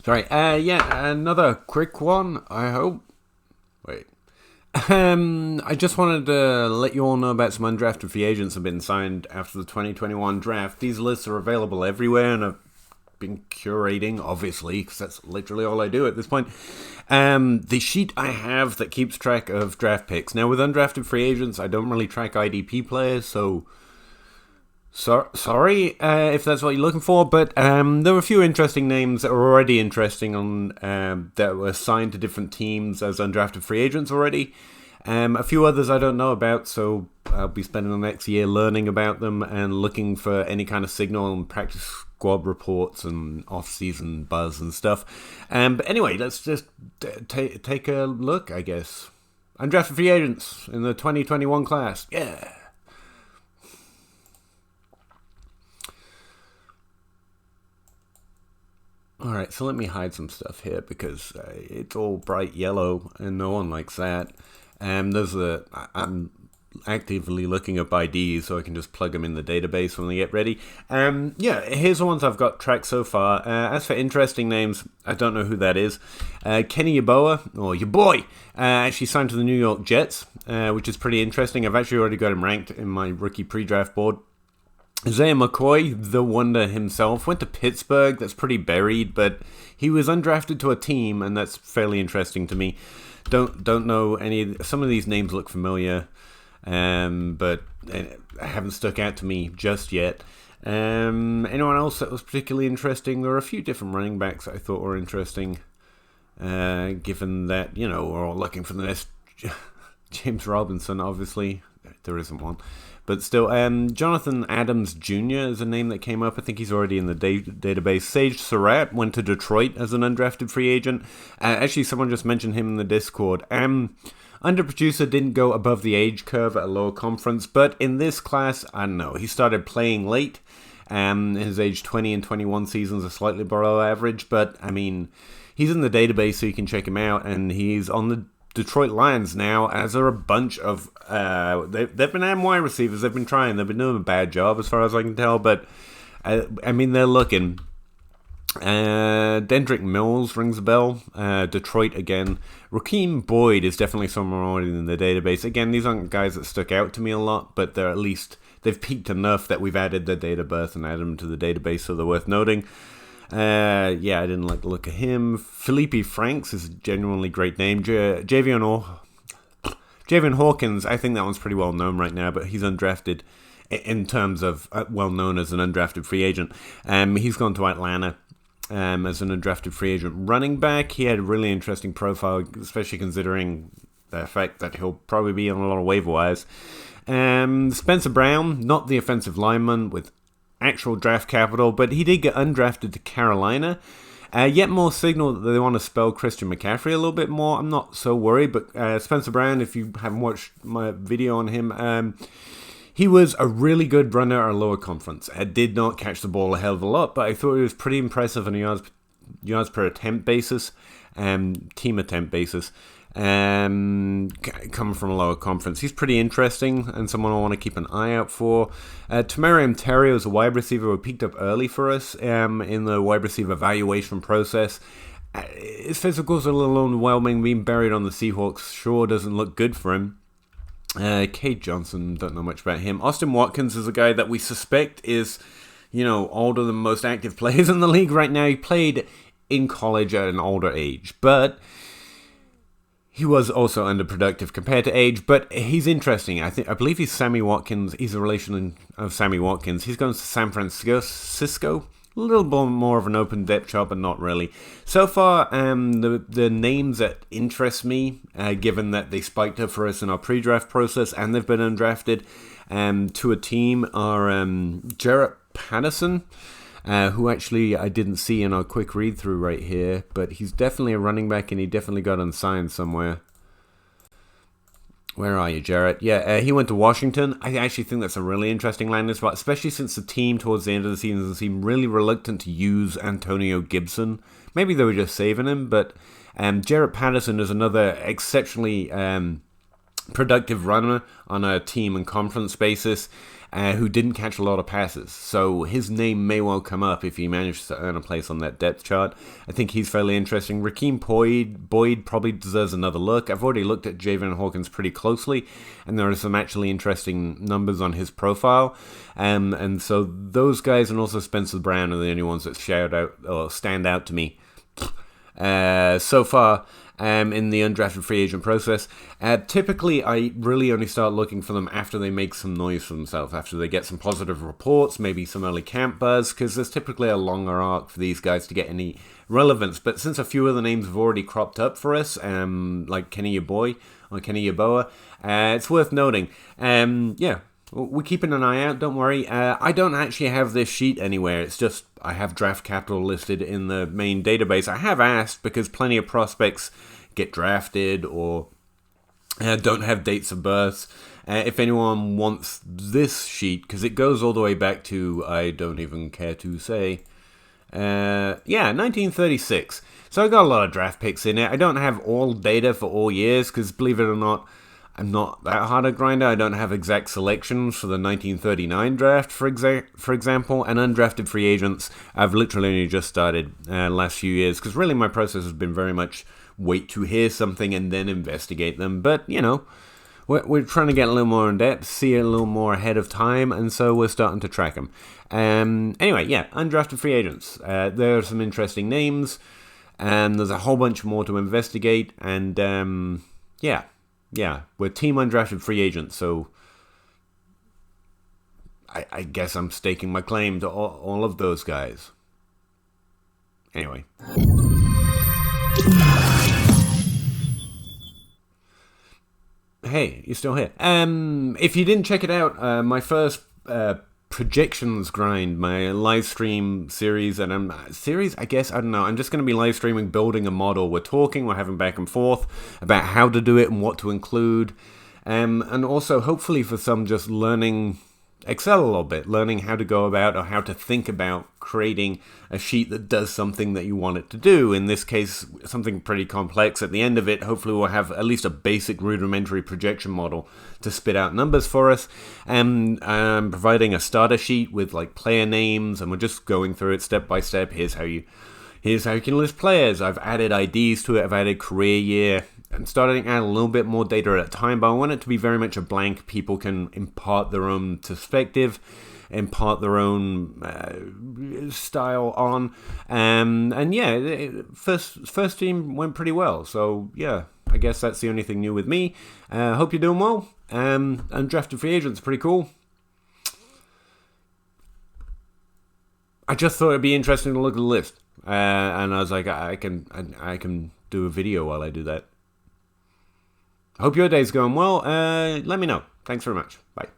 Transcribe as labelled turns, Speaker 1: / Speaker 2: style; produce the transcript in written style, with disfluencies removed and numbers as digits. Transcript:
Speaker 1: Sorry, yeah, another quick one, I hope. Wait. I just wanted to let you all know about some undrafted free agents that have been signed after the 2021 draft. These lists are available everywhere, and I've been curating, obviously, because that's literally all I do at this point. The sheet I have that keeps track of draft picks. Now, with undrafted free agents, I don't really track IDP players, so... sorry if that's what you're looking for, but there were a few interesting names that were already interesting on that were signed to different teams as undrafted free agents already. A few others I don't know about, so I'll be spending the next year learning about them and looking for any kind of signal and practice squad reports and off-season buzz and stuff. But anyway, let's just take a look, I guess. Undrafted free agents in the 2021 class. Yeah. Alright, so let me hide some stuff here because it's all bright yellow and no one likes that. I'm actively looking up IDs so I can just plug them in the database when they get ready. Yeah, here's the ones I've got tracked so far. As for interesting names, I don't know who that is. Kenny Yeboah, or your boy, actually signed to the New York Jets, which is pretty interesting. I've actually already got him ranked in my rookie pre-draft board. Isaiah McCoy, the wonder himself, went to Pittsburgh. That's pretty buried, but he was undrafted to a team, and that's fairly interesting to me. Don't know any. Some of these names look familiar, but haven't stuck out to me just yet. Anyone else that was particularly interesting? There were a few different running backs that I thought were interesting, given that, you know, we're all looking for the next James Robinson. Obviously, there isn't one. But still, Jonathan Adams Jr. is a name that came up. I think he's already in the database. Sage Surratt went to Detroit as an undrafted free agent. Actually, someone just mentioned him in the Discord. Underproducer didn't go above the age curve at a lower conference, but in this class, I don't know. He started playing late. His age 20 and 21 seasons are slightly below average, but, I mean, he's in the database so you can check him out, and he's on the Detroit Lions now, as are a bunch of they've been adding wide receivers. They've been trying. They've been doing a bad job as far as I can tell, but I mean, they're looking. Dendrick Mills rings a bell. Detroit again. Rakeem Boyd is definitely someone already in the database. Again, these aren't guys that stuck out to me a lot, but they're at least they've peaked enough that we've added their date of birth and added them to the database, so they're worth noting. Yeah, I didn't like the look of him. Felipe Franks is a genuinely great name. Javion Hawkins, I think that one's pretty well known right now, but he's undrafted in terms of well known as an undrafted free agent. He's gone to Atlanta as an undrafted free agent running back. He had a really interesting profile, especially considering the fact that he'll probably be on a lot of waiver wires. Spencer Brown, not the offensive lineman with actual draft capital, but he did get undrafted to Carolina. Yet more signal that they want to spell Christian McCaffrey a little bit more. I'm not so worried, but Spencer Brown, if you haven't watched my video on him, he was a really good runner at a lower conference. I did not catch the ball a hell of a lot, but I thought he was pretty impressive on a yards per attempt basis, team attempt basis. Coming from a lower conference. He's pretty interesting and someone I want to keep an eye out for. Tamarian Terrio is a wide receiver who picked up early for us in the wide receiver evaluation process. His physicals are a little overwhelming. Being buried on the Seahawks sure doesn't look good for him. Cade Johnson, don't know much about him. Austin Watkins is a guy that we suspect is, you know, older than most active players in the league right now. He played in college at an older age, but he was also underproductive compared to age, but he's interesting. I believe he's Sammy Watkins. He's a relation of Sammy Watkins. He's going to San Francisco. A little bit more of an open depth chart, but not really. So far, the names that interest me, given that they spiked up for us in our pre-draft process and they've been undrafted to a team, are Jarrett Patterson, who actually I didn't see in our quick read-through right here, but he's definitely a running back and he definitely got unsigned somewhere. Where are you, Jarrett? Yeah, he went to Washington. I actually think that's a really interesting landing spot, especially since the team towards the end of the season seemed really reluctant to use Antonio Gibson. Maybe they were just saving him, but Jarrett Patterson is another exceptionally productive runner on a team and conference basis, who didn't catch a lot of passes. So his name may well come up if he manages to earn a place on that depth chart. I think he's fairly interesting. Rakeem Boyd probably deserves another look. I've already looked at Javon Hawkins pretty closely, and there are some actually interesting numbers on his profile. And so those guys, and also Spencer Brown, are the only ones that stand out to me so far. In the undrafted free agent process. Typically, I really only start looking for them after they make some noise for themselves, after they get some positive reports, maybe some early camp buzz, because there's typically a longer arc for these guys to get any relevance. But since a few of the names have already cropped up for us, like Kenny Yeboah, it's worth noting. We're keeping an eye out, don't worry. I don't actually have this sheet anywhere. It's just I have draft capital listed in the main database. I have asked because plenty of prospects get drafted or don't have dates of birth. If anyone wants this sheet, because it goes all the way back to, I don't even care to say, 1936. So I got a lot of draft picks in it. I don't have all data for all years because, believe it or not, I'm not that hard a grinder. I don't have exact selections for the 1939 draft, for example, and undrafted free agents. I've literally only just started last few years, because really my process has been very much wait to hear something and then investigate them. But, we're trying to get a little more in depth, see it a little more ahead of time, and so we're starting to track them. Undrafted free agents. There are some interesting names, and there's a whole bunch more to investigate, and we're team undrafted free agents, so I guess I'm staking my claim to all of those guys. Anyway. Hey, you're still here. If you didn't check it out, my first projections grind, my live stream series, and I guess, I don't know, I'm just going to be live streaming, building a model. We're having back and forth about how to do it and what to include, and also hopefully for some just learning Excel a little bit, learning how to go about or how to think about creating a sheet that does something that you want it to do. In this case, something pretty complex. At the end of it, hopefully we'll have at least a basic rudimentary projection model to spit out numbers for us. And I'm providing a starter sheet with like player names, and we're just going through it step by step. Here's how you can list players. I've added IDs to it. I've added career year. I'm starting to add a little bit more data at a time, but I want it to be very much a blank. People can impart their own perspective, impart their own style on. First team went pretty well. So, yeah, I guess that's the only thing new with me. Hope you're doing well. Undrafted free agents, pretty cool. I just thought it'd be interesting to look at the list. And I was like, I can do a video while I do that. Hope your day's going well. Let me know. Thanks very much. Bye.